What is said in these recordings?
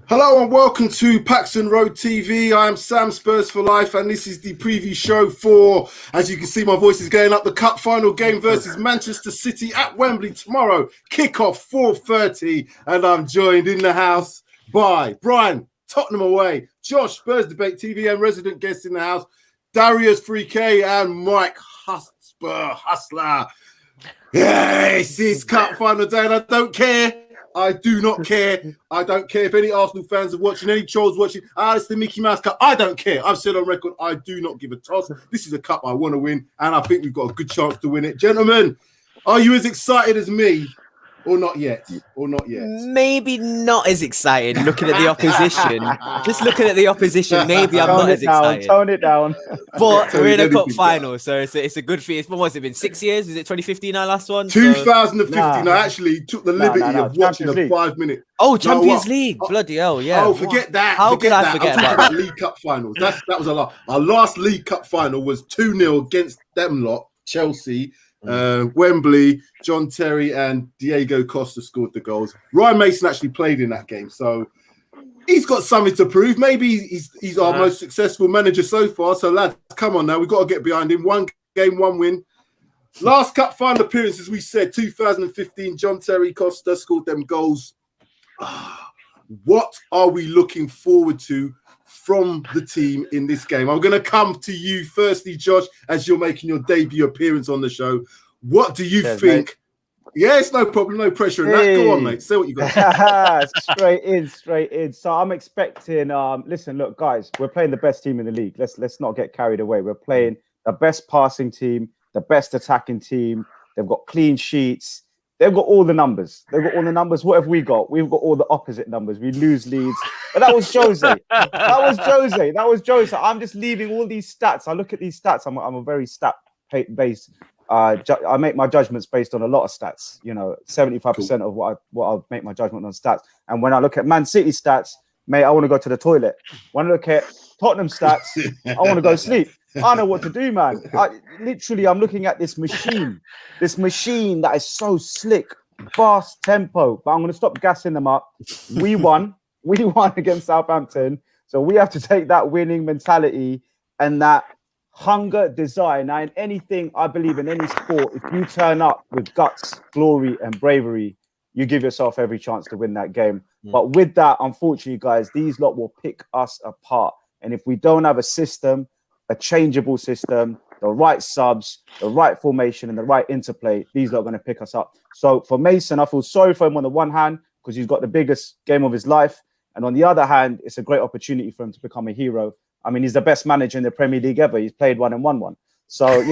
Hello and welcome to PAXTON ROAD TV. I am Sam, Spurs for life, and this is the preview show for, as you can see, my voice is going up, the cup final game versus Manchester City at Wembley tomorrow. Kickoff 4:30, and I'm joined in the house by Brian, Tottenham away, Josh, Spurs Debate TV, and resident guest in the house, Darius 3K, and Mike Hotspur, Hustler. Yes, it's cup final day, and I don't care. I do not care. I don't care if any Arsenal fans are watching, any trolls watching. It's the Mickey Mouse Cup. I don't care. I've said on record, I do not give a toss. This is a cup I want to win, and I think we've got a good chance to win it. Gentlemen, are you as excited as me or not yet? Or not yet? Maybe not as excited looking at the opposition. Just looking at the opposition, maybe I'm not as excited. Tone it down. But we're in a cup final, so it's a good feat. What's it been, 6 years? Was it 2015 our last one? 2015. I actually took the liberty of watching a 5-minute. Oh, Champions League. Bloody hell, yeah. Oh, forget that. How could I forget about League Cup finals? That was a lot. Our last League Cup final was 2-0 against them lot, Chelsea. Wembley, John Terry and Diego Costa scored the goals. Ryan Mason actually played in that game, so he's got something to prove. Maybe he's our most successful manager so far. So lads, come on now, we've got to get behind him. 1 game, 1 win. Last cup final appearance, as we said, 2015, John Terry Costa scored them goals. What are we looking forward to from the team in this game? I'm going to come to you firstly, Josh, as you're making your debut appearance on the show. What do you think? Mate. Yes, no problem, no pressure in that. Go on, mate. Say what you got. Straight in. So I'm expecting. Listen, look, guys, we're playing the best team in the league. Let's not get carried away. We're playing the best passing team, the best attacking team. They've got clean sheets. They've got all the numbers. What have we got? We've got all the opposite numbers. We lose leads. But that was Jose. That was Jose. I'm just leaving all these stats. I look at these stats. I'm a very stat-based. I make my judgments based on a lot of stats. 75% of what I'll make my judgment on stats. And when I look at Man City stats, mate, I want to go to the toilet. When I look at Tottenham stats, I want to go sleep. I know what to do, man. I'm looking at this machine that is so slick, fast tempo. But I'm going to stop gassing them up. We won against Southampton. So we have to take that winning mentality and that hunger, desire. Now, in anything, I believe in any sport, if you turn up with guts, glory, and bravery, you give yourself every chance to win that game. But with that, unfortunately, guys, these lot will pick us apart. And if we don't have a system, a changeable system, the right subs, the right formation, and the right interplay, these lot are going to pick us up. So for Mason, I feel sorry for him on the one hand, because he's got the biggest game of his life. And on the other hand, it's a great opportunity for him to become a hero. I mean, he's the best manager in the Premier League ever. He's played one and won one. So,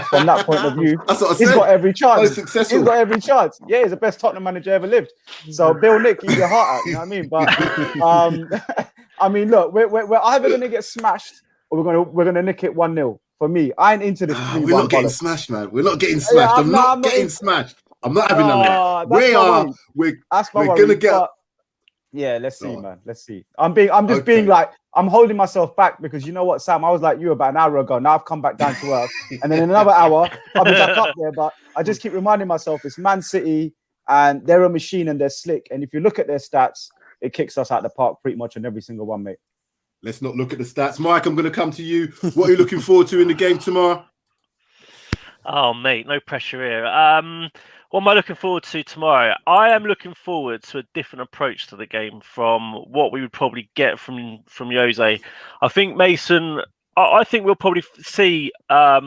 from that point of view, he's got every chance. He's got every chance. Yeah, he's the best Tottenham manager ever lived. So, Bill Nick, keep your heart out. You know what I mean? But, I mean, look, we're either going to get smashed or we're gonna nick it 1-0. For me, I ain't into this. We're not getting smashed, man. We're not getting smashed. I'm not getting smashed. I'm not having none of that. We're gonna get. Yeah, let's see, man. Let's see. I'm just being like, I'm holding myself back because you know what, Sam? I was like you about an hour ago. Now I've come back down to earth, and then in another hour I'll be back up there. But I just keep reminding myself it's Man City, and they're a machine and they're slick. And if you look at their stats, it kicks us out the park pretty much on every single one, mate. Let's not look at the stats. Mike, I'm going to come to you. What are you looking forward to in the game tomorrow? Oh, mate, no pressure here. What am I looking forward to tomorrow? I am looking forward to a different approach to the game from what we would probably get from Jose. I think Mason. I think we'll probably see a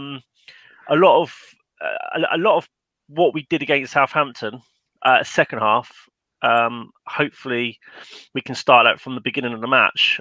lot of what we did against Southampton second half. Hopefully, we can start that from the beginning of the match.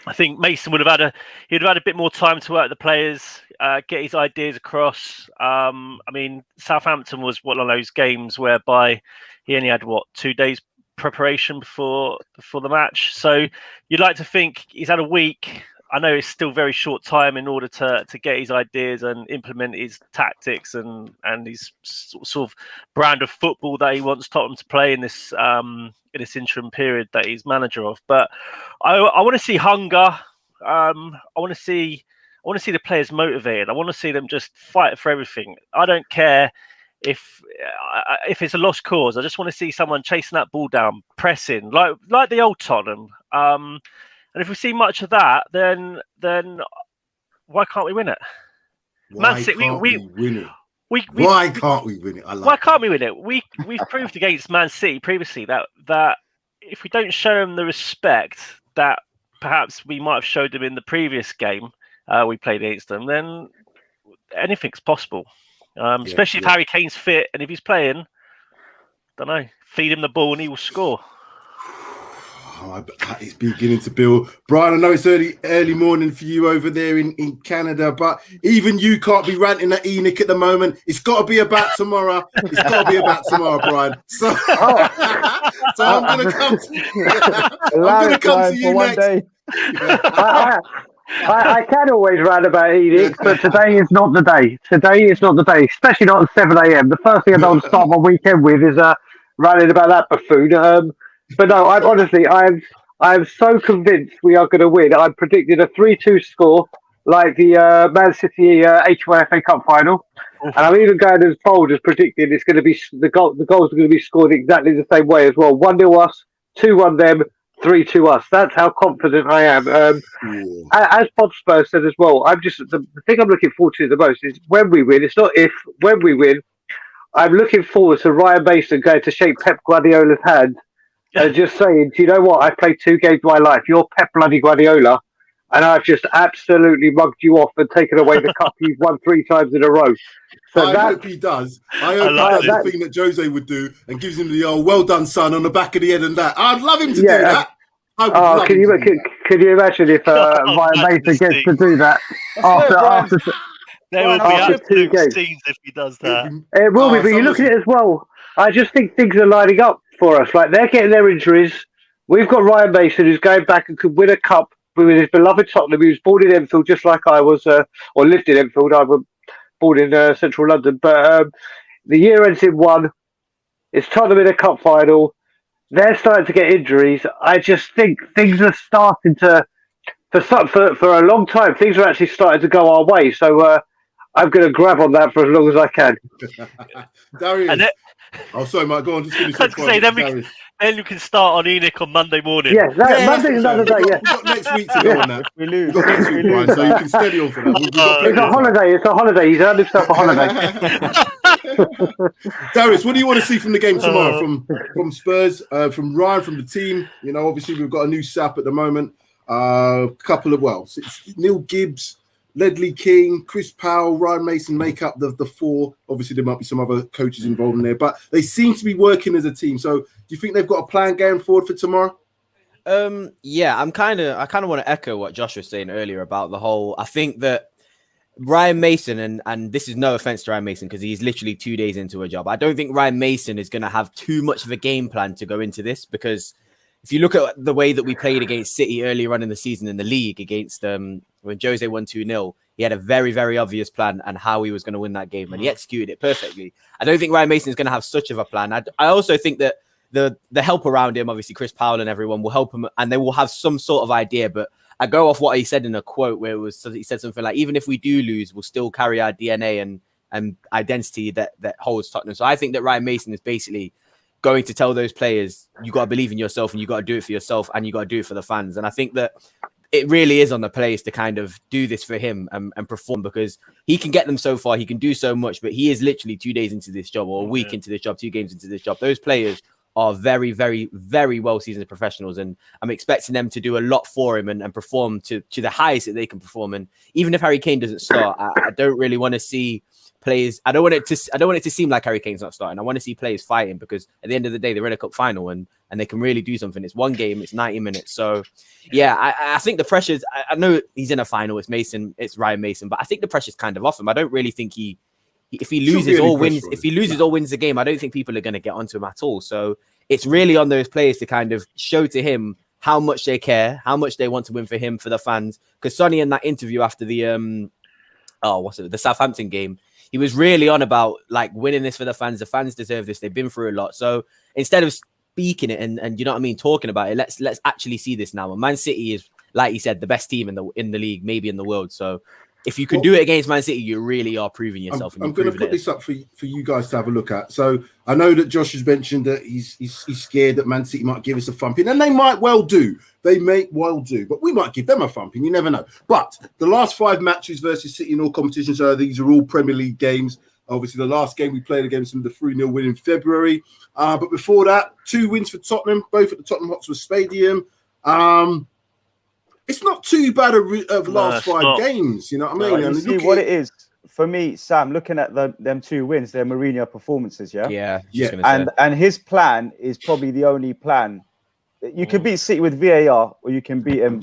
I think Mason would have had a bit more time to work the players, get his ideas across. I mean, Southampton was one of those games whereby he only had 2 days preparation before the match. So you'd like to think he's had a week. I know it's still very short time in order to get his ideas and implement his tactics and his sort of brand of football that he wants Tottenham to play in this interim period that he's manager of. But I want to see hunger. I want to see the players motivated. I want to see them just fight for everything. I don't care if it's a lost cause, I just want to see someone chasing that ball down, pressing like the old Tottenham. And if we see much of that, then why can't we win it? Why can't we win it? Why can't we win it? Why can't we win it? We've proved against Man City previously that if we don't show them the respect that perhaps we might have showed them in the previous game we played against them, then anything's possible. Especially if Harry Kane's fit and if he's playing, don't know, feed him the ball and he will score. It's beginning to build. Brian, I know it's early morning for you over there in Canada, but even you can't be ranting at Enoch at the moment. It's got to be about tomorrow. It's got to be about tomorrow, Brian. So, so I'm going to come to you next. I can always rant about Enoch, but today is not the day. Today is not the day, especially not at 7 a.m. The first thing I don't want to start my weekend with is ranting about that buffoon. But no, I'm so convinced we are going to win. I'm predicting a 3-2 score, like the Man City HYFA Cup final, and I'm even going as bold as predicting it's going to be the goals are going to be scored exactly the same way as well. 1-0 us, 2-1 them, 3-2 us. That's how confident I am. As Hotspur said as well, I'm just the thing I'm looking forward to the most is when we win. It's not if, when we win. I'm looking forward to Ryan Mason going to shake Pep Guardiola's hand. And just saying, do you know what? I've played 2 games of my life. You're Pep bloody Guardiola, and I've just absolutely mugged you off and taken away the cup you've won 3 times in a row. So I hope he does. I hope that's the thing that Jose would do and gives him the old "well done, son" on the back of the head and that. I'd love him to do that. Can you imagine if Ryan Mason gets to do that after there will be absolute scenes if he does that. It will be, but you look at it as well. I just think things are lining up for us. Like, they're getting their injuries. We've got Ryan Mason, who's going back and could win a cup with his beloved Tottenham. He was born in Enfield, just like I was, or lived in Enfield. I was born in central London. But the year ends in 1. It's Tottenham in a cup final. They're starting to get injuries. I just think things are starting to, for a long time, things are actually starting to go our way. So I'm going to grab on that for as long as I can. Darius. Sorry, Mike. Go on. Just finish. Then you can start on Enoch on Monday morning. Yeah, Monday's another day. Yeah, we've got next week to go on that. We lose. We've got next week, Brian, so you can steady on for that. It's a holiday. It's a holiday. He's earned himself a holiday. Darius, what do you want to see from the game tomorrow? From Spurs, from Ryan, from the team. You know, obviously we've got a new SAP at the moment. Couple of it's Neil Gibbs, Ledley King, Chris Powell, Ryan Mason make up the 4. Obviously, there might be some other coaches involved in there, but they seem to be working as a team. So, do you think they've got a plan going forward for tomorrow? Yeah, I kind of want to echo what Josh was saying earlier about the whole. I think that Ryan Mason, and this is no offense to Ryan Mason because he's literally 2 days into a job. I don't think Ryan Mason is going to have too much of a game plan to go into this, because if you look at the way that we played against City earlier on in the season in the league against when Jose won 2-0, he had a very, very obvious plan and how he was going to win that game, and he executed it perfectly. I don't think Ryan Mason is going to have such of a plan. I also think that the help around him, obviously Chris Powell and everyone, will help him, and they will have some sort of idea. But I go off what he said in a quote where he said something like, even if we do lose, we'll still carry our DNA and identity that holds Tottenham. So I think that Ryan Mason is basically going to tell those players, you got to believe in yourself and you got to do it for yourself and you got to do it for the fans. And I think that it really is on the players to kind of do this for him and perform, because he can get them so far. He can do so much, but he is literally 2 days into this job, or a week into this job, 2 games into this job. Those players are very, very, very well-seasoned professionals, and I'm expecting them to do a lot for him and perform to the highest that they can perform. And even if Harry Kane doesn't start, I don't really want to see players. I don't want it to seem like Harry Kane's not starting. I want to see players fighting, because at the end of the day, they're in a cup final and they can really do something. It's one game, it's 90 minutes. So yeah, I think the pressure's, I know he's in a final, it's Ryan Mason, but I think the pressure's kind of off him. I don't really think if he loses or wins the game, I don't think people are going to get onto him at all. So it's really on those players to kind of show to him how much they care, how much they want to win for him, for the fans. Because Sonny, in that interview after the Southampton game, he was really on about like winning this for the fans. The fans deserve this. They've been through a lot. So instead of speaking it and you know what I mean, talking about it, let's actually see this now. And Man City is, like he said, the best team in the league, maybe in the world. So if you can do it against Man City, you really are proving yourself. I'm going to put this up for you guys to have a look at. So I know that Josh has mentioned that he's scared that Man City might give us a thumping, and they might well do. They may well do, but we might give them a thumping. You never know. But the last 5 matches versus City in all competitions, so these are all Premier League games. Obviously, the last game we played against them, the 3-0 win in February. But before that, 2 wins for Tottenham, both at the Tottenham Hotspur Stadium. It's not too bad of last 5 games, you know what I mean? You see what it is for me, Sam. Looking at them 2 wins, they're Mourinho performances, yeah. And his plan is probably the only plan. You can beat City with VAR, or you can beat him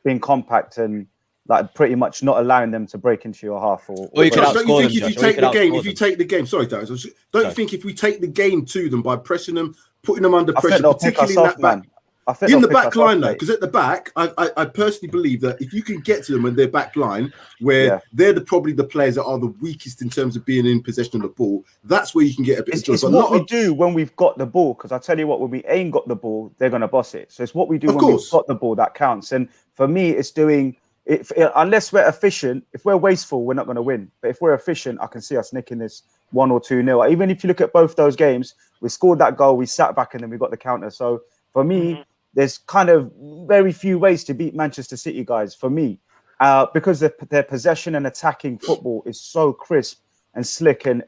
being compact and like pretty much not allowing them to break into your half. Or you can don't you think them, if you take the game, sorry, Darius, don't you think if we take the game to them by pressing them, putting them under pressure, particularly in that back? In the back line, though, because at the back, I personally believe that if you can get to them in their back line, where they're probably the players that are the weakest in terms of being in possession of the ball, that's where you can get a bit of joy. It's what we do when we've got the ball, because I tell you what, when we ain't got the ball, they're going to boss it. So it's what we do when we've got the ball that counts. And for me, it's doing it. Unless we're efficient, if we're wasteful, we're not going to win. But if we're efficient, I can see us nicking this 1 or 2-0. Even if you look at both those games, we scored that goal, we sat back, and then we got the counter. So for me, there's kind of very few ways to beat Manchester City, guys, for me, because their possession and attacking football is so crisp and slick and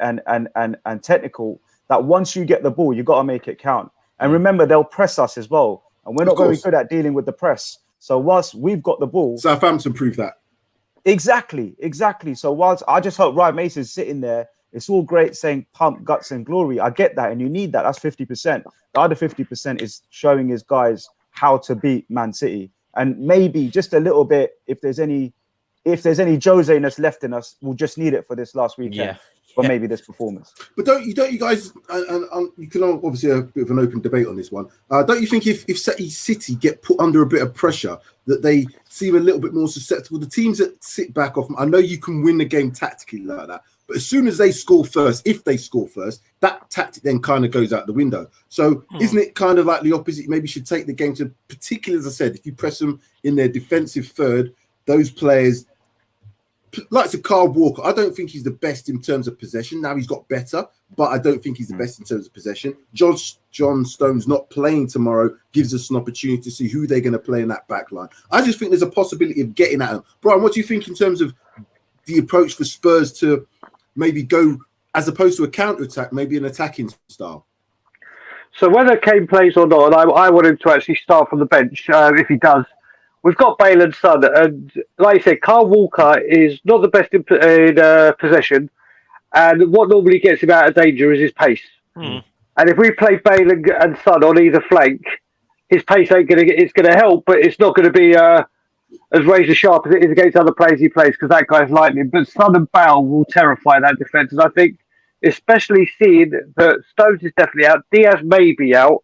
technical that once you get the ball, you got to make it count. And remember, they'll press us as well. And we're not very good at dealing with the press. So whilst we've got the ball... Southampton proved that. Exactly. So whilst I just hope Ryan Mason's sitting there, it's all great saying pump, guts and glory. I get that. And you need that. That's 50%. The other 50% is showing his guys how to beat Man City. And maybe just a little bit, if there's any Jose-ness left in us, we'll just need it for this last weekend. For maybe this performance. But don't you guys, and you can obviously have a bit of an open debate on this one. Don't you think if City get put under a bit of pressure, that they seem a little bit more susceptible? The teams that sit back off, I know you can win the game tactically like that, but as soon as they score first, if they score first, that tactic then kind of goes out the window. So isn't it kind of like the opposite? You maybe should take the game to, particularly as I said, if you press them in their defensive third, those players, like to Carl Walker, I don't think he's the best in terms of possession. Now he's got better, but I don't think he's the best in terms of possession. John Stones not playing tomorrow gives us an opportunity to see who they're going to play in that back line. I just think there's a possibility of getting at them. Brian, what do you think in terms of the approach for Spurs to maybe go, as opposed to a counter-attack, maybe an attacking style? So whether Kane plays or not, I want him to actually start from the bench if he does. We've got Bale and Son, and like I said, Carl Walker is not the best in possession, and what normally gets him out of danger is his pace. And if we play Bale and Son on either flank, his pace ain't going to. It's going to help, but it's not going to be as razor sharp as it is against other players he plays, because that guy's lightning. But Son and Bale will terrify that defence, and I think, especially seeing that Stones is definitely out, Diaz may be out,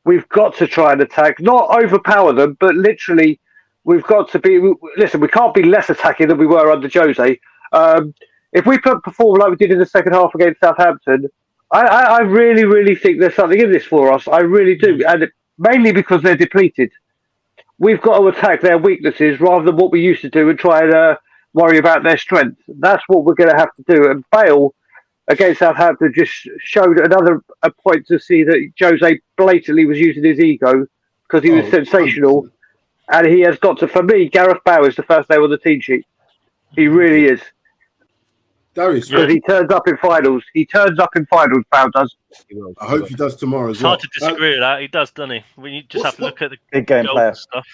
we've got to try and attack, not overpower them, but literally. We've got to be... Listen, we can't be less attacking than we were under Jose. If we perform like we did in the second half against Southampton, I really, really think there's something in this for us. I really do. And mainly because they're depleted. We've got to attack their weaknesses rather than what we used to do and try and worry about their strengths. That's what we're going to have to do. And Bale, against Southampton, just showed another point to see that Jose blatantly was using his ego because he was sensational. And he has got to, for me, Gareth Bale is the first name on the team sheet. He really is. Darius, because he turns up in finals. Bale does. I hope he does tomorrow as it's well. It's hard to disagree with that. He does, doesn't he? You just have to look at the big game player stuff.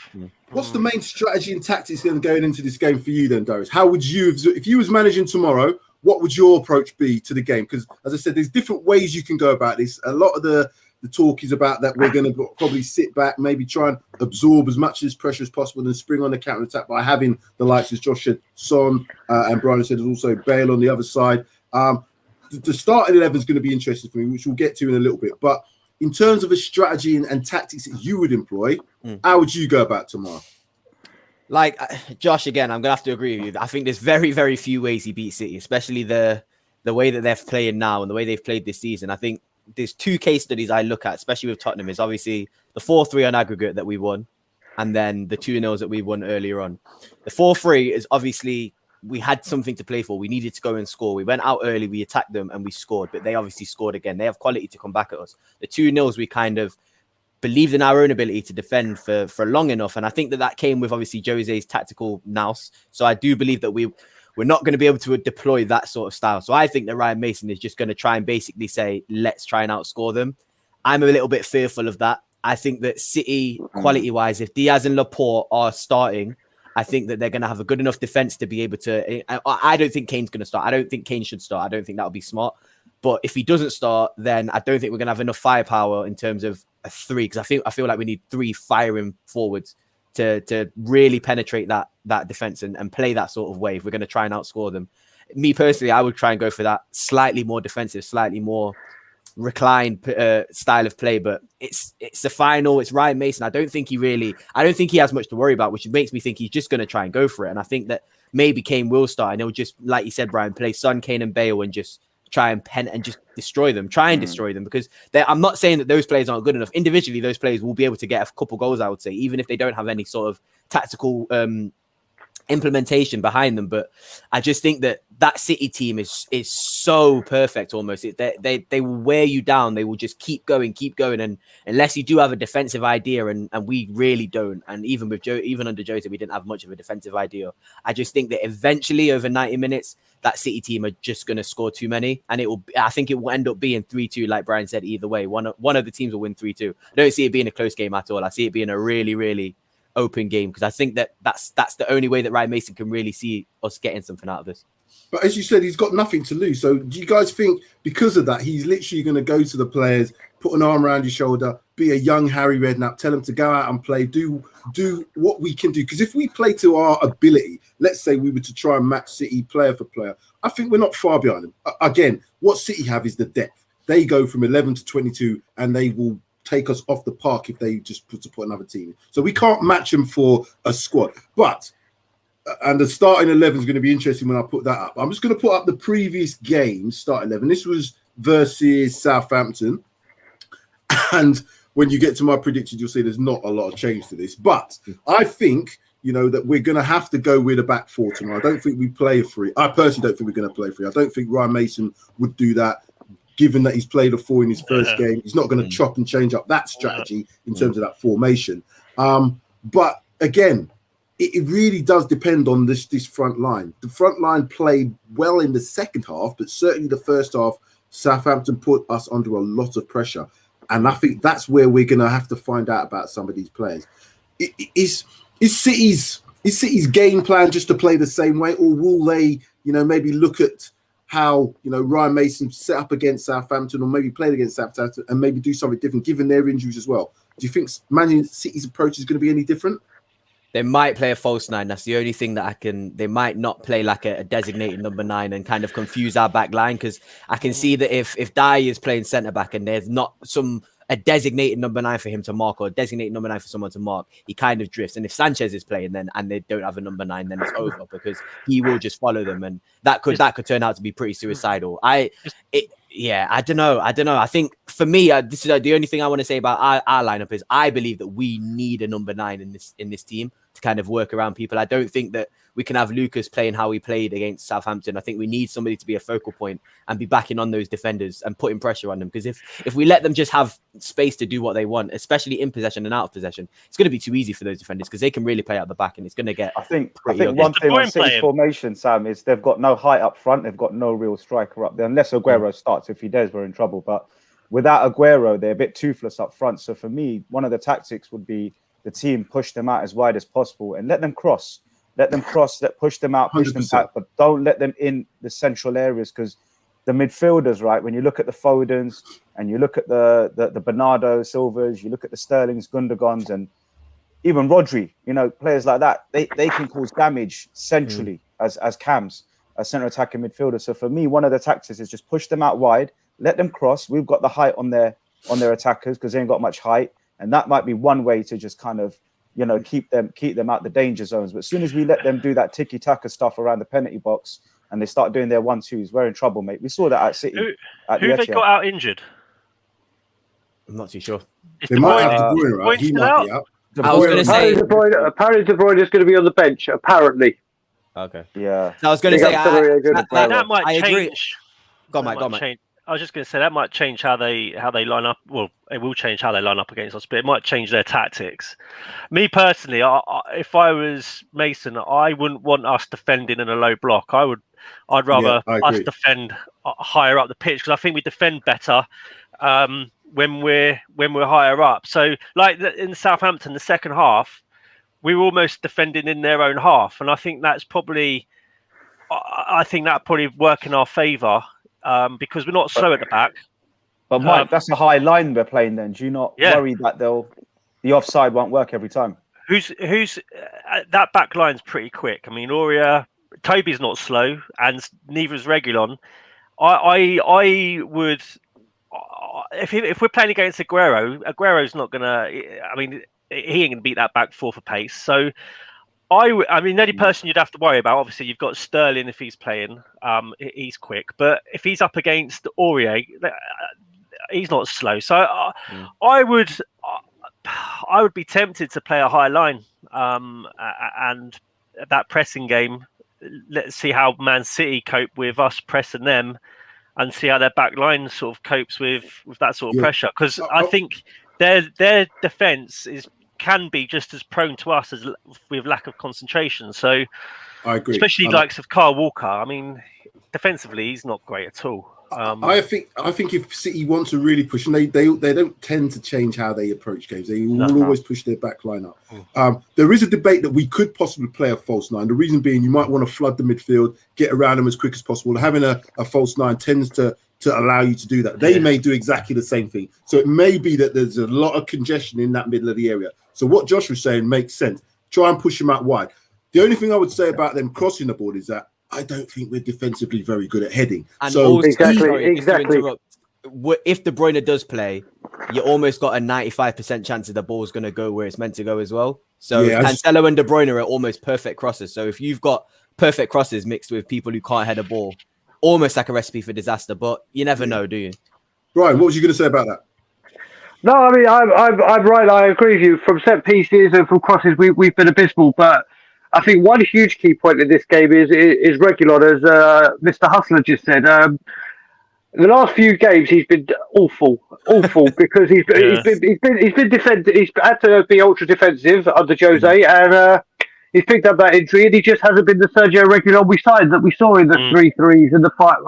What's the main strategy and tactics going into this game for you then, Darius? How would you, if you was managing tomorrow, what would your approach be to the game? Because, as I said, there's different ways you can go about this. A lot of the talk is about that we're going to probably sit back, maybe try and absorb as much of this pressure as possible and spring on the counter-attack by having the likes, as Josh said, Son, and Brian said, there's also Bale on the other side. The starting 11 is going to be interesting for me, which we'll get to in a little bit. But in terms of a strategy and tactics that you would employ, how would you go about tomorrow? Like, Josh, again, I'm going to have to agree with you. I think there's very, very few ways he beats City, especially the way that they're playing now and the way they've played this season. I think there's 2 case studies I look at, especially with Tottenham, is obviously the 4-3 on aggregate that we won, and then the 2-0s that we won earlier on. The 4-3 is obviously we had something to play for. We needed to go and score. We went out early, we attacked them, and we scored. But they obviously scored again. They have quality to come back at us. The 2-0s, we kind of believed in our own ability to defend for long enough. And I think that came with obviously Jose's tactical nous. So I do believe that we're not going to be able to deploy that sort of style. So I think that Ryan Mason is just going to try and basically say, let's try and outscore them. I'm a little bit fearful of that. I think that City, quality-wise, if Diaz and Laporte are starting, I think that they're going to have a good enough defense to be able to... I don't think Kane's going to start. I don't think Kane should start. I don't think that would be smart. But if he doesn't start, then I don't think we're going to have enough firepower in terms of a 3, because I feel like we need 3 firing forwards to really penetrate that defense and play that sort of way if we're going to try and outscore them. Me personally, I would try and go for that slightly more defensive, slightly more reclined style of play. But it's the final. It's Ryan Mason. I don't think he has much to worry about, which makes me think he's just going to try and go for it. And I think that maybe Kane will start and he'll just, like you said, Brian, play Son, Kane and Bale and just try and just destroy them, destroy them, because I'm not saying that those players aren't good enough. Individually, those players will be able to get a couple goals, I would say, even if they don't have any sort of tactical implementation behind them. But I just think that City team is so perfect almost. They will wear you down. They will just keep going. And unless you do have a defensive idea, and we really don't. And even under Jose, we didn't have much of a defensive idea. I just think that eventually over 90 minutes, that City team are just going to score too many. And I think it will end up being 3-2, like Brian said, either way. One of the teams will win 3-2. I don't see it being a close game at all. I see it being a really, really open game, because I think that's the only way that Ryan Mason can really see us getting something out of this. But as you said, he's got nothing to lose. So do you guys think because of that, he's literally going to go to the players, put an arm around your shoulder, be a young Harry Redknapp, tell them to go out and play, do what we can do? Because if we play to our ability, let's say we were to try and match City player for player, I think we're not far behind them. Again, what City have is the depth. They go from 11 to 22 and they will take us off the park if they just put another team in. So we can't match them for a squad. But and the starting 11 is going to be interesting when I put that up. I'm just going to put up the previous game, start 11. This was versus Southampton. And when you get to my predictions, you'll see there's not a lot of change to this. But I think, that we're going to have to go with a back 4 tomorrow. I don't think we play a 3. I personally don't think we're going to play a 3. I don't think Ryan Mason would do that, given that he's played a 4 in his first game. He's not going to chop and change up that strategy in terms of that formation. But again, it really does depend on this front line. The front line played well in the second half, but certainly the first half, Southampton put us under a lot of pressure. And I think that's where we're going to have to find out about some of these players. Is City's game plan just to play the same way, or will they, maybe look at how, Ryan Mason set up against Southampton, or maybe played against Southampton and maybe do something different given their injuries as well? Do you think Man City's approach is going to be any different? They might play a false 9. That's the only thing that they might not play like a designated number 9 and kind of confuse our back line, because I can see that if Dyer is playing centre back and there's not a designated number 9 for him to mark, or a designated number 9 for someone to mark, he kind of drifts. And if Sanchez is playing and they don't have a number 9, then it's over, because he will just follow them, and that could turn out to be pretty suicidal. I don't know. I think for me, this is the only thing I want to say about our lineup is I believe that we need a number 9 in this team to kind of work around people. I don't think that we can have Lucas playing how he played against Southampton. I think we need somebody to be a focal point and be backing on those defenders and putting pressure on them. Because if we let them just have space to do what they want, especially in possession and out of possession, it's going to be too easy for those defenders, because they can really play out the back, and it's going to get. I think one thing on City's formation, Sam, is they've got no height up front. They've got no real striker up there, unless Aguero starts. If he does, we're in trouble. But without Aguero, they're a bit toothless up front. So for me, one of the tactics would be the team push them out as wide as possible and let them cross. Push them out, push 100%. Them back, but don't let them in the central areas, because the midfielders, right, when you look at the Fodens and you look at the Bernardo Silvas, you look at the Sterlings, Gundogans, and even Rodri, players like that, they can cause damage centrally as cams, as centre attacking midfielders. So for me, one of the tactics is just push them out wide, let them cross. We've got the height on their attackers, because they ain't got much height, and that might be one way to just kind of keep them out the danger zones. But as soon as we let them do that tiki-taka stuff around the penalty box and they start doing their 1-2s, we're in trouble, mate. We saw that at City. Who they got out injured? I'm not too sure. They might have De Bruyne, right? He might be out. I was going to say... Apparently De Bruyne is going to be on the bench, apparently. Okay. Yeah. So I was going to Big say, up to the really good player. That might I agree. change. Go on, Mike. Go on, Mike. Change. I was just going to say that might change how they line up. Well, it will change how they line up against us, but it might change their tactics. Me personally, if I was Mason, I wouldn't want us defending in a low block. I'd rather I us agree. defend higher up the pitch because I think we defend better when we're higher up. So, like in Southampton, the second half, we were almost defending in their own half, and I think that's probably. I think that probably work in our favour because we're not slow at the back. But Mike, that's a high line we're playing. Then do you not worry that the offside won't work every time? Who's that back line's pretty quick. I mean, Toby's not slow, and neither is Reguilon. I would if we're playing against Aguero's not gonna. I mean, he ain't gonna beat that back four for pace. So. I mean, the only person you'd have to worry about, obviously, you've got Sterling if he's playing. He's quick, but if he's up against Aurier, he's not slow. So I would be tempted to play a high line and that pressing game. Let's see how Man City cope with us pressing them, and see how their back line sort of copes with that sort of pressure. Because I think their defense can be just as prone to us as with lack of concentration. So I agree. Especially likes of Kyle Walker. I mean, defensively, he's not great at all. I think if City want to really push, and they don't tend to change how they approach games. They will always push their back line up. There is a debate that we could possibly play a false nine. The reason being, you might want to flood the midfield, get around them as quick as possible. Having a false nine tends to allow you to do that. They may do exactly the same thing. So it may be that there's a lot of congestion in that middle of the area. So what Josh was saying makes sense. Try and push them out wide. The only thing I would say about them crossing the ball is that I don't think we're defensively very good at heading. And so also, exactly. If De Bruyne does play, you almost got a 95% chance that the ball's going to go where it's meant to go as well. So Cancelo and De Bruyne are almost perfect crosses. So if you've got perfect crosses mixed with people who can't head a ball, almost like a recipe for disaster. But you never know, do you? Brian, what was you going to say about that? No, I mean, I'm right. I agree with you. From set pieces and from crosses, we've been abysmal. But I think one huge key point in this game is Reguilon, as Mr. Hustler just said. The last few games he's been awful because he's been defensive. He's had to be ultra defensive under Jose, and he's picked up that injury, and he just hasn't been the Sergio Reguilon we signed that we saw in the 3-3s and the fight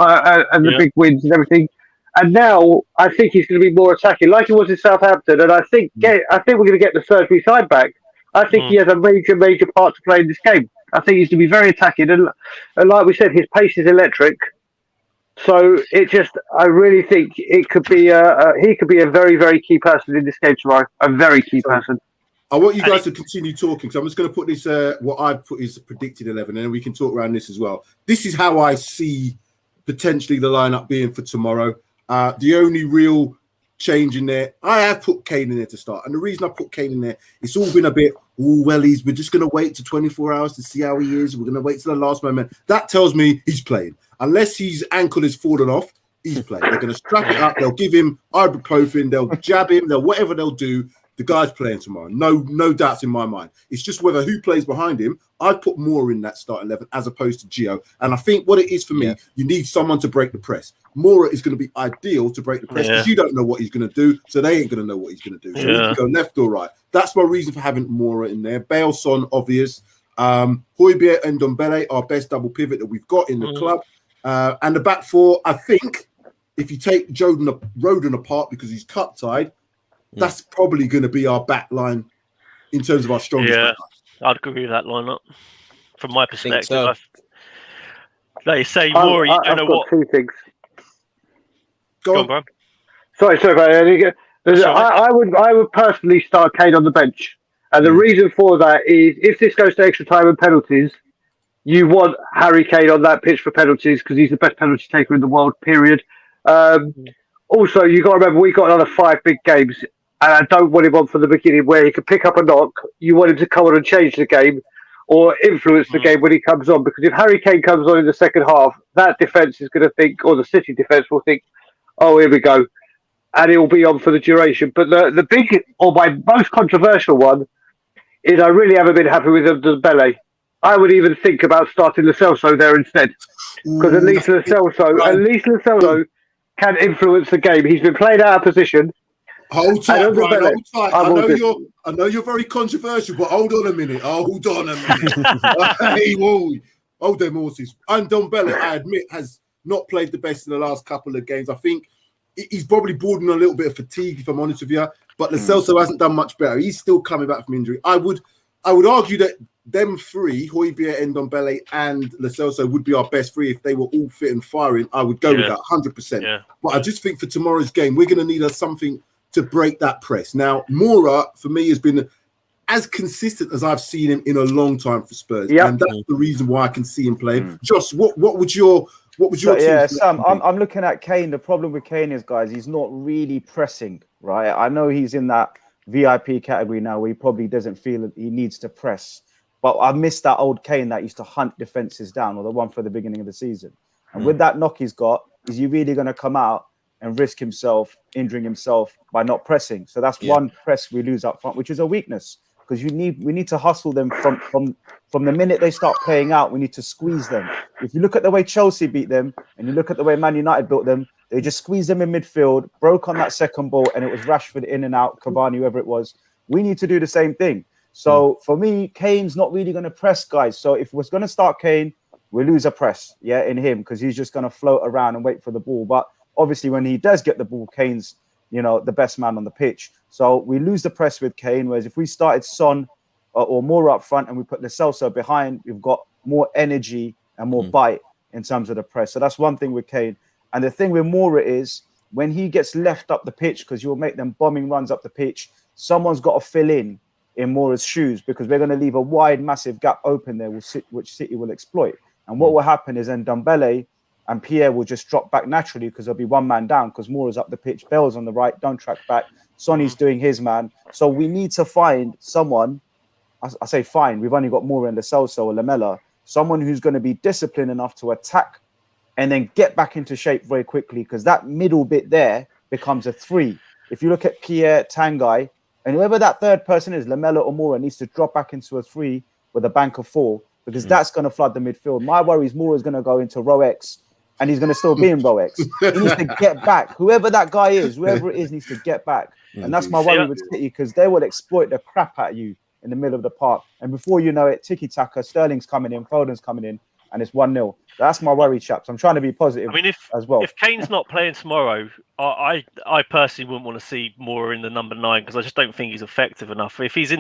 and the big wins and everything. And now I think he's going to be more attacking, like he was in Southampton. And I think we're going to get the Surgery side back. I think he has a major part to play in this game. I think he's going to be very attacking, and like we said, his pace is electric. So I really think it could be he could be a very, very key person in this game tomorrow. A very key person. I want you guys to continue talking, so I'm just going to put this, what I've put is predicted 11, and then we can talk around this as well. This is how I see potentially the lineup being for tomorrow. The only real change in there, I have put Kane in there to start. And the reason I put Kane in there, it's all been a bit, we're just going to wait to 24 hours to see how he is. We're going to wait till the last moment. That tells me he's playing. Unless his ankle is fallen off, he's playing. They're going to strap it up. They'll give him ibuprofen. They'll jab him. Whatever they'll do. The guy's playing tomorrow. No doubts in my mind. It's just whether who plays behind him. I'd put more in that start 11 as opposed to Gio. And I think what it is for me, you need someone to break the press. Mora is going to be ideal to break the press because you don't know what he's going to do, so they ain't going to know what he's going to do. So he can go left or right. That's my reason for having Mora in there. Bale, Son, obvious. Højbjerg and Ndombele, our best double pivot that we've got in the club. And the back four, I think, if you take Rodon apart because he's cup-tied, that's probably going to be our back line in terms of our strongest back line. I'd agree with that lineup from my perspective. So. Like you say, Mora, you don't know what. Two things. Go on, Brian. Sorry, I would personally start Kane on the bench, and the reason for that is if this goes to extra time and penalties, you want Harry Kane on that pitch for penalties because he's the best penalty taker in the world. Period. Also, you got to remember we got another 5 big games. And I don't want him on from the beginning where he can pick up a knock. You want him to come on and change the game or influence the game when he comes on. Because if Harry Kane comes on in the second half, that defence is going to think, or the City defence will think, oh, here we go. And it will be on for the duration. But the big, or my most controversial one, is I really haven't been happy with Ndombele. I would even think about starting Lo Celso there instead, because at least Lo Celso can influence the game. He's been played out of position. Hold tight, Brian. Hold tight. I know you're very controversial, but hold on a minute. Hey, whoa. Hold them horses. And Ndombele, I admit, has not played the best in the last couple of games. I think he's probably bordering a little bit of fatigue, if I'm honest with you. But Lo Celso hasn't done much better. He's still coming back from injury. I would argue that them three, Højbjerg, Ndombele, and Lo Celso, would be our best three if they were all fit and firing. I would go with that 100%. Yeah. But I just think for tomorrow's game, we're going to need something to break that press. Now, Moura, for me, has been as consistent as I've seen him in a long time for Spurs. And that's the reason why I can see him playing. Josh, what would your team Sam, I'm looking at Kane. The problem with Kane is, guys, he's not really pressing, right? I know he's in that VIP category now where he probably doesn't feel that he needs to press. But I miss that old Kane that used to hunt defenses down, or the one for the beginning of the season. And with that knock he's got, is he really going to come out and risk himself injuring himself by not pressing? So that's one press we lose up front, which is a weakness, because we need to hustle them from the minute they start playing out. We need to squeeze them. If you look at the way Chelsea beat them and you look at the way Man United built them, they just squeezed them in midfield, broke on that second ball, and it was Rashford in and out, Cavani, whoever it was. We need to do the same thing. So for me, Kane's not really going to press, guys. So if we're going to start Kane, we lose a press, in him, because he's just going to float around and wait for the ball. But obviously, when he does get the ball, Kane's, the best man on the pitch. So we lose the press with Kane. Whereas if we started Son or Moura up front and we put Lo Celso behind, we've got more energy and more bite in terms of the press. So that's one thing with Kane. And the thing with Moura is when he gets left up the pitch, because you'll make them bombing runs up the pitch, someone's got to fill in Moura's shoes, because we're going to leave a wide, massive gap open there, which City will exploit. And what will happen is then Ndombele and Pierre will just drop back naturally, because there'll be one man down, because Moura's up the pitch, Bell's on the right, don't track back, Sonny's doing his man. So we need to find someone, I say find, we've only got Moura and Lo Celso or Lamela, someone who's going to be disciplined enough to attack and then get back into shape very quickly, because that middle bit there becomes a 3. If you look at Pierre, Tanguy, and whoever that third person is, Lamela or Moura, needs to drop back into a 3 with a bank of 4, because that's going to flood the midfield. My worry is Moura is going to go into row X, and he's going to still be in row X. He needs to get back. Whoever that guy is, whoever it is, needs to get back. And that's my worry with City, because they will exploit the crap out of you in the middle of the park. And before you know it, tiki-taka, Sterling's coming in, Foden's coming in, and it's 1-0. That's my worry, chaps. I'm trying to be positive. I mean, if Kane's not playing tomorrow, I personally wouldn't want to see Moura in the number 9, because I just don't think he's effective enough. If he's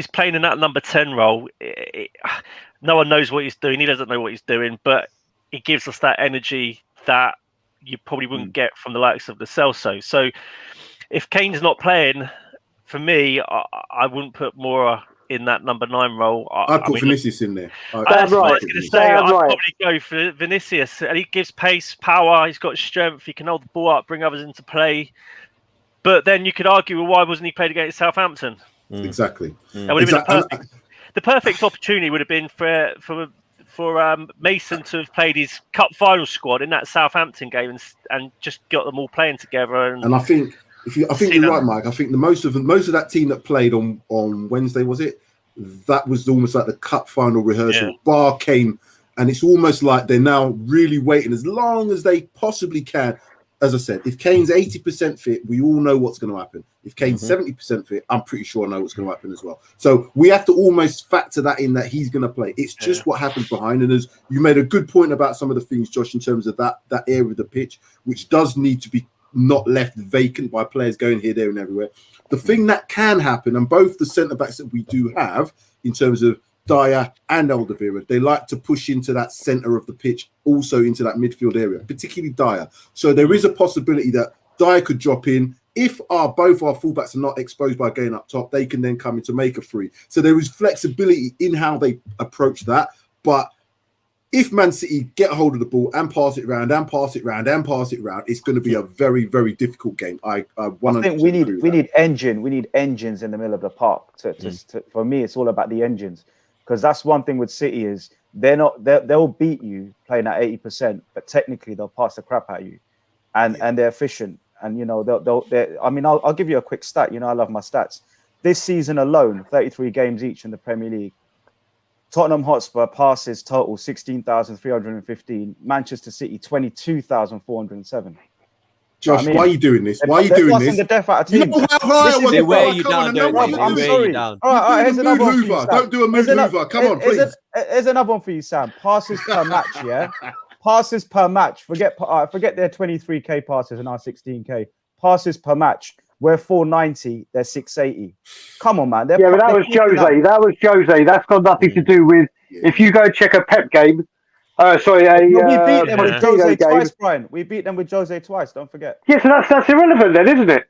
playing in that number 10 role, no one knows what he's doing. He doesn't know what he's doing, but he gives us that energy that you probably wouldn't get from the likes of Lo Celso. So if Kane's not playing, for me, I wouldn't put Moura in that number 9 role. I'd put Vinicius in there. I'd probably go for Vinicius. And he gives pace, power, he's got strength, he can hold the ball up, bring others into play. But then you could argue, well, why wasn't he played against Southampton? Exactly. That would have been the perfect opportunity would have been for Mason to have played his cup final squad in that Southampton game and just got them all playing together. And I think you're right, Mike. I think the most of that team that played on Wednesday, was it? That was almost like the cup final rehearsal. Yeah. Bar came, and it's almost like they're now really waiting as long as they possibly can. As I said, if Kane's 80% fit, we all know what's going to happen. If Kane's 70% fit, I'm pretty sure I know what's going to happen as well. So we have to almost factor that in, that he's going to play. It's just what happens behind. And as you made a good point about some of the things, Josh, in terms of that area of the pitch, which does need to be not left vacant by players going here, there, and everywhere. The thing that can happen, and both the centre-backs that we do have, in terms of Dyer and Alderweireld, they like to push into that centre of the pitch, also into that midfield area, particularly Dyer. So there is a possibility that Dyer could drop in. If both our fullbacks are not exposed by going up top, they can then come in to make a 3. So there is flexibility in how they approach that. But if Man City get a hold of the ball and pass it around and pass it around and pass it around, it's going to be a very, very difficult game. I think we need engines in the middle of the park. For me, it's all about the engines, because that's one thing with City is they'll beat you playing at 80%, but technically they'll pass the crap out of you, and they're efficient. And I'll give you a quick stat. I love my stats. This season alone, 33 games each in the Premier League. Tottenham Hotspur passes total 16,315. Manchester City 22,407. Josh, I mean, why are you doing this? Why are you they're doing passing this? the death out of You teams. know how high I was. They wear you Come on, down, don't another they? one. I'm They wear sorry. you down. All right, You're here's doing a another mood one for you, hoover. Sam. Don't do a mood Here's ano- hoover. Come on, please. Here's another one for you, Sam. Passes per match, yeah? Passes per match. Forget their 23k passes and our 16k. Passes per match. We're 490. They're 680. Come on, man. But that was Jose. That was Jose. That's got nothing to do with. If you go check a Pep game, we beat them with Jose game. twice, Brian. We beat them with Jose twice. Don't forget. Yeah, so that's irrelevant then, isn't it?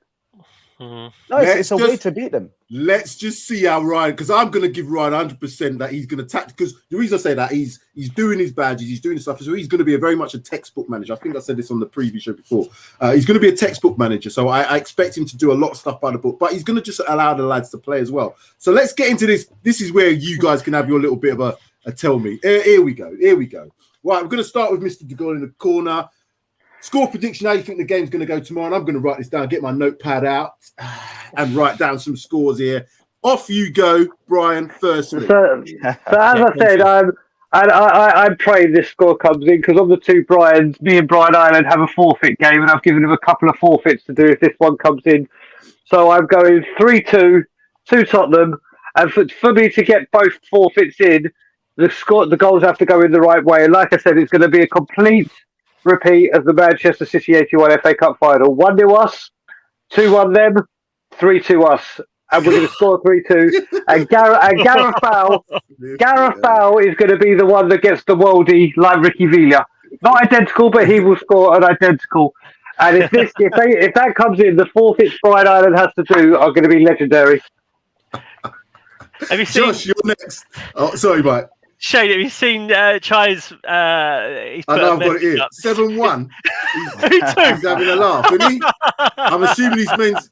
No, it's a way to beat them. Let's just see how Ryan, because I'm going to give Ryan 100% that he's going to tact. Because the reason I say that, he's doing his badges, he's doing stuff. So he's going to be very much a textbook manager. I think I said this on the preview show before. He's going to be a textbook manager. So I expect him to do a lot of stuff by the book, but he's going to just allow the lads to play as well. So let's get into this. This is where you guys can have your little bit of a tell me. Here we go. Right, we're going to start with Mr. De Gaulle in the corner. Score prediction, how you think the game's going to go tomorrow? And I'm going to write this down, get my notepad out and write down some scores here. Off you go, Brian, firstly. So as I said, I'm praying this score comes in because of the two Brians, me and Brian Ireland have a forfeit game and I've given him a couple of forfeits to do if this one comes in. So I'm going 3-2 to Tottenham. And for me to get both forfeits in, the goals have to go in the right way. And like I said, it's going to be a complete repeat of the Manchester City 81 FA Cup final. 1-0 us, 2-1 them, 3-2 us. And we're going to score 3-2. And Gareth Bale is going to be the one that gets the worldie like Ricky Villa. Not identical, but he will score an identical. And if that comes in, the forfeits Brian Ireland has to do are going to be legendary. Have you seen... Josh, you're next. Oh, sorry, Mike. Shane, have you seen Chai's? I know I've got it here. 7-1. He's having a laugh, isn't he? I'm assuming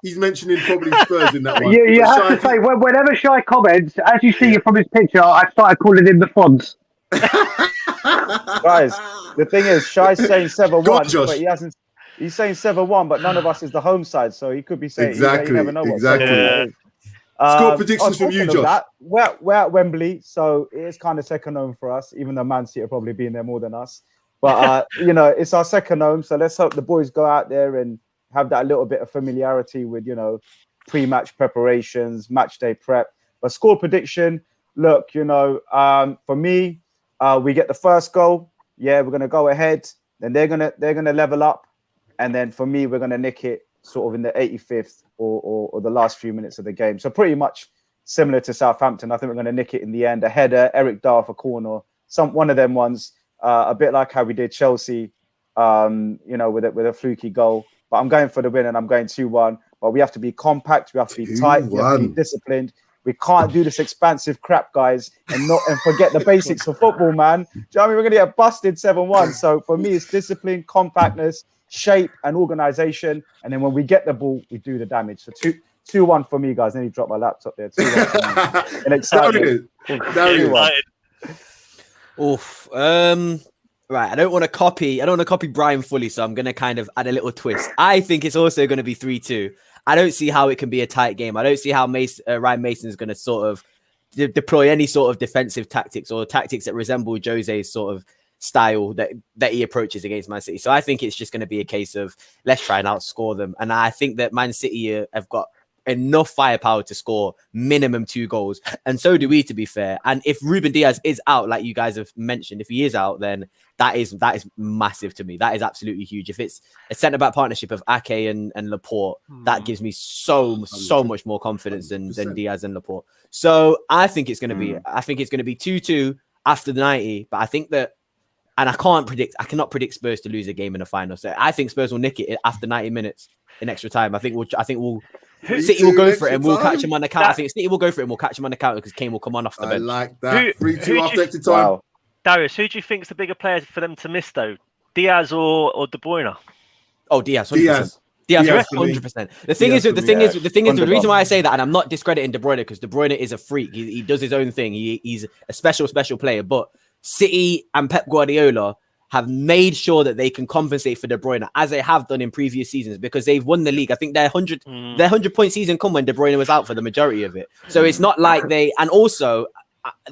he's mentioning probably Spurs in that one. You have to say, whenever Shai comments, as you see it from his picture, I started calling him the Fonz. Guys, the thing is, Shai's saying 7-1, Josh. but he hasn't. He's saying 7-1, but none of us is the home side, so he could be saying exactly. You never know what Score predictions from you, Josh. That, we're at Wembley, so it's kind of second home for us, even though Man City are probably been there more than us. But, it's our second home, so let's hope the boys go out there and have that little bit of familiarity with, pre-match preparations, match day prep. But score prediction, look, for me, we get the first goal. Yeah, we're going to go ahead. Then they're gonna level up. And then for me, we're going to nick it sort of in the 85th or the last few minutes of the game. So pretty much similar to Southampton. I think we're going to nick it in the end. A header, Eric Dyer off a corner, one of them ones, a bit like how we did Chelsea, with a fluky goal. But I'm going for the win and I'm going 2-1. But we have to be compact, we have to be tight, we have to be disciplined. We can't do this expansive crap, guys, and forget the basics of football, man. Do you know what I mean? We're going to get busted 7-1. So for me, it's discipline, compactness, shape and organization, and then when we get the ball, we do the damage. So 2-1 for me, guys. Then you drop my laptop there. 2-1 and excited. Oof. Right. I don't want to copy Brian fully, so I'm gonna kind of add a little twist. I think it's also going to be 3-2. I don't see how it can be a tight game. I don't see how Ryan Mason is going to sort of deploy any sort of defensive tactics or tactics that resemble Jose's sort of style that he approaches against Man City. So I think it's just going to be a case of let's try and outscore them. And I think that Man City have got enough firepower to score minimum 2 goals. And so do we, to be fair. And if Ruben Diaz is out, like you guys have mentioned, if he is out, then that is massive to me. That is absolutely huge. If it's a centre-back partnership of Ake and Laporte, that gives me so much more confidence than Diaz and Laporte. So I think it's going to be 2-2 after the 90. But I think that, and I cannot predict Spurs to lose a game in the final. So I think Spurs will nick it after 90 minutes in extra time. City will go for it and we'll catch him on the counter. I think City will go for it and we'll catch him on the counter because Kane will come on off the bench. I like that. 3-2 after extra time. Wow. Darius, who do you think is the bigger player for them to miss though? Diaz or De Bruyne? Oh, Diaz, 100%. Diaz, 100%. The thing is, the reason why I say that, and I'm not discrediting De Bruyne because De Bruyne is a freak. He does his own thing. He's a special player. But City and Pep Guardiola have made sure that they can compensate for De Bruyne as they have done in previous seasons because they've won the league. I think their 100-point season come when De Bruyne was out for the majority of it. So it's not like and also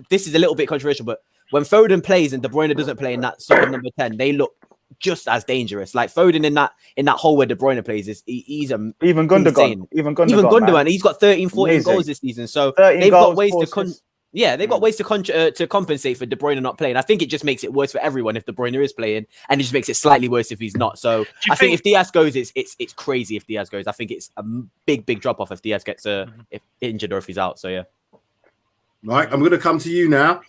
this is a little bit controversial, but when Foden plays and De Bruyne doesn't play in that sort of number 10, they look just as dangerous. Like Foden in that hole where De Bruyne plays, he's even Gundogan, even Gundogan, he's got 13, 14 goals this season. So they've got ways to they've got ways to compensate for De Bruyne not playing. I think it just makes it worse for everyone if De Bruyne is playing, and it just makes it slightly worse if he's not. So I think if Diaz goes, it's crazy if Diaz goes. I think it's a big drop off if Diaz gets if injured or if he's out. So yeah. Right, I'm going to come to you now.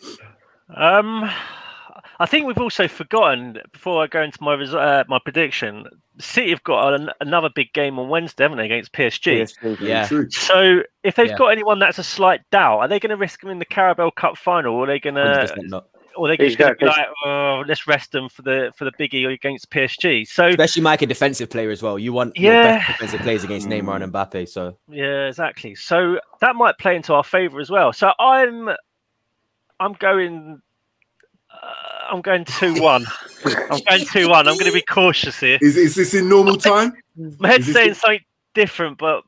I think we've also forgotten, before I go into my prediction, City have got another big game on Wednesday, haven't they, against PSG? Yeah. So if they've got anyone that's a slight doubt, are they going to risk them in the Carabao Cup final, or are they going to? Or they just going to be like, oh, let's rest them for the biggie against PSG. So especially Mike, a defensive player as well. You want your best defensive players against Neymar and Mbappe. So yeah, exactly. So that might play into our favour as well. So I'm going 2-1. I'm going 2-1. I'm going to be cautious here. Is this in normal time? My head's saying something different, but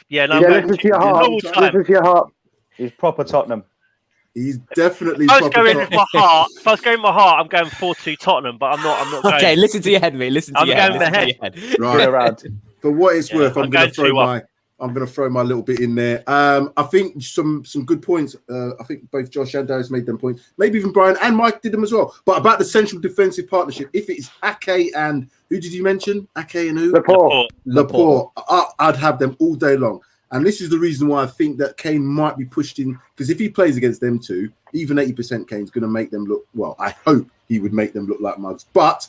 listen to your heart. Listen to your heart. He's proper Tottenham. He's definitely. If I was going with my heart, I'm going 4-2 Tottenham, but I'm not going. Okay, listen to your head, mate. Listen to your head. Right. For what it's worth, I'm going to throw my little bit in there. I think some good points. I think both Josh and Darius made them points. Maybe even Brian and Mike did them as well. But about the central defensive partnership, if it's Ake and who did you mention? Ake and who? Laporte. I'd have them all day long. And this is the reason why I think that Kane might be pushed in, because if he plays against them two, even 80% Kane's going to make them look, well, I hope he would make them look like mugs. But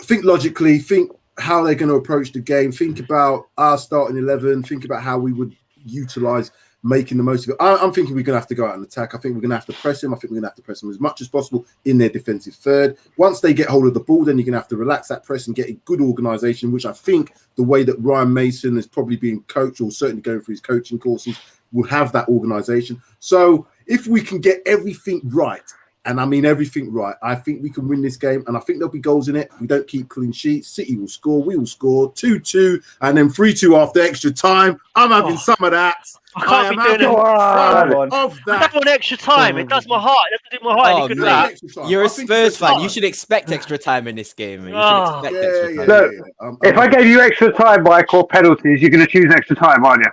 think logically, think how they're going to approach the game, think about our starting 11, think about how we would utilise making the most of it. I'm thinking we're going to have to go out and attack. I think we're going to have to press him. I think we're going to have to press him as much as possible in their defensive third. Once they get hold of the ball, then you're going to have to relax that press and get a good organisation, which I think the way that Ryan Mason is probably being coached, or certainly going through his coaching courses, will have that organisation. So if we can get everything right, and I mean everything right, I think we can win this game, and I think there'll be goals in it. We don't keep clean sheets. City will score. We will score 2-2, and then 3-2 after extra time. I'm having some of that. I can't be doing that one extra time. It does my heart. It doesn't do my heart any good. You're a Spurs fan. You should expect extra time in this game. You should expect extra time. Look, if I gave you extra time, Mike, or penalties, you're going to choose extra time, aren't you?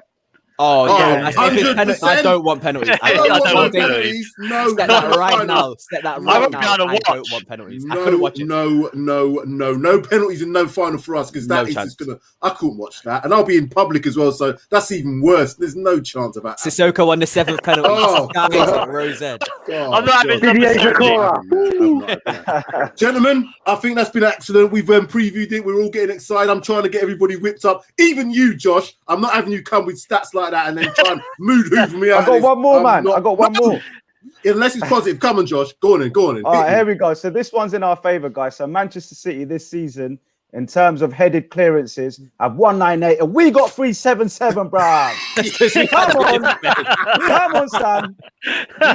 Oh, yeah. I don't want penalties. I don't want penalties. No, set that right now. Set that right now. I don't want penalties. I couldn't watch it. No penalties and no final for us, because that is just gonna. I couldn't watch that, and I'll be in public as well, so that's even worse. There's no chance of that. Sissoko won the 7th penalty. Rose Ed. I'm not having Gentlemen, I think that's been excellent. We've previewed it. We're all getting excited. I'm trying to get everybody whipped up. Even you, Josh. I'm not having you come with stats like that and then try and mood hoover me out. I got one more, man. I got one more. Unless it's positive. Come on, Josh. Go on in. All right, here we go. So this one's in our favour, guys. So Manchester City this season, in terms of headed clearances, have 198, and we got 377, bruv. Come on, Sam.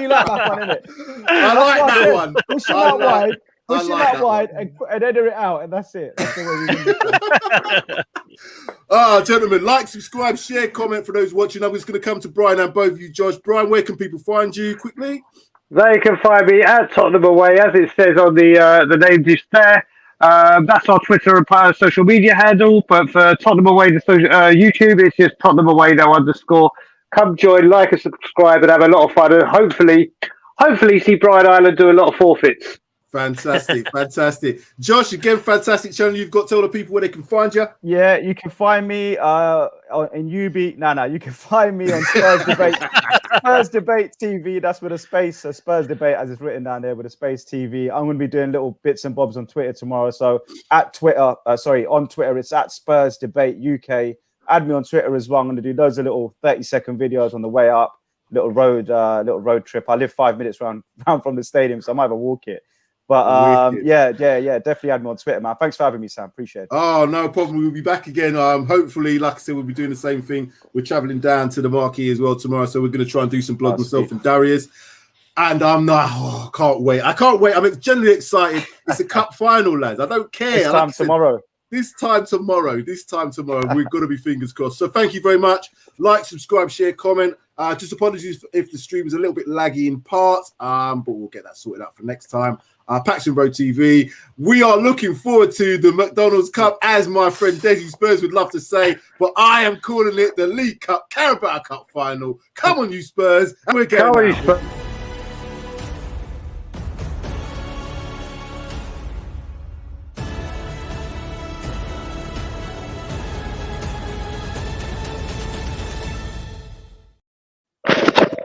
You like that one, innit? I like that one. Pushing that wide. Pushing that wide and enter it out, and that's it. That's the way we win. Gentlemen, like, subscribe, share, comment for those watching. I'm just going to come to Brian and both of you, Josh. Brian, where can people find you quickly? They can find me at Tottenham Away, as it says on the name just there. That's our Twitter and social media handle. But for Tottenham Away to YouTube, it's just Tottenham Away _. Come join, like and subscribe, and have a lot of fun. And hopefully see Brian Ireland do a lot of forfeits. Fantastic. Josh, again, fantastic channel you've got. Tell the people where they can find you. Yeah, you can find me in UB. You can find me on Spurs Debate. Spurs Debate TV. That's with a space. So Spurs Debate, as it's written down there, with a space TV. I'm going to be doing little bits and bobs on Twitter tomorrow. So on Twitter, it's at Spurs Debate UK. Add me on Twitter as well. I'm going to do those little 30-second videos on the way up. Little road trip. I live 5 minutes round from the stadium, so I might have a walk it. But yeah, definitely add me on Twitter, man. Thanks for having me, Sam. Appreciate it. Oh, no problem. We'll be back again. Hopefully, like I said, we'll be doing the same thing. We're traveling down to the Marquee as well tomorrow, so we're going to try and do some blogs myself and Darius. And I can't wait. I'm genuinely excited. It's a cup final, lads. I don't care. This time tomorrow. This time tomorrow. We've got to be fingers crossed. So thank you very much. Like, subscribe, share, comment. Just apologies if the stream is a little bit laggy in parts, but we'll get that sorted out for next time. PAXTON Road TV. We are looking forward to the McDonald's Cup, as my friend Desi Spurs would love to say, but I am calling it the League Cup, Carabao Cup final. Come on, you Spurs, and we're getting out.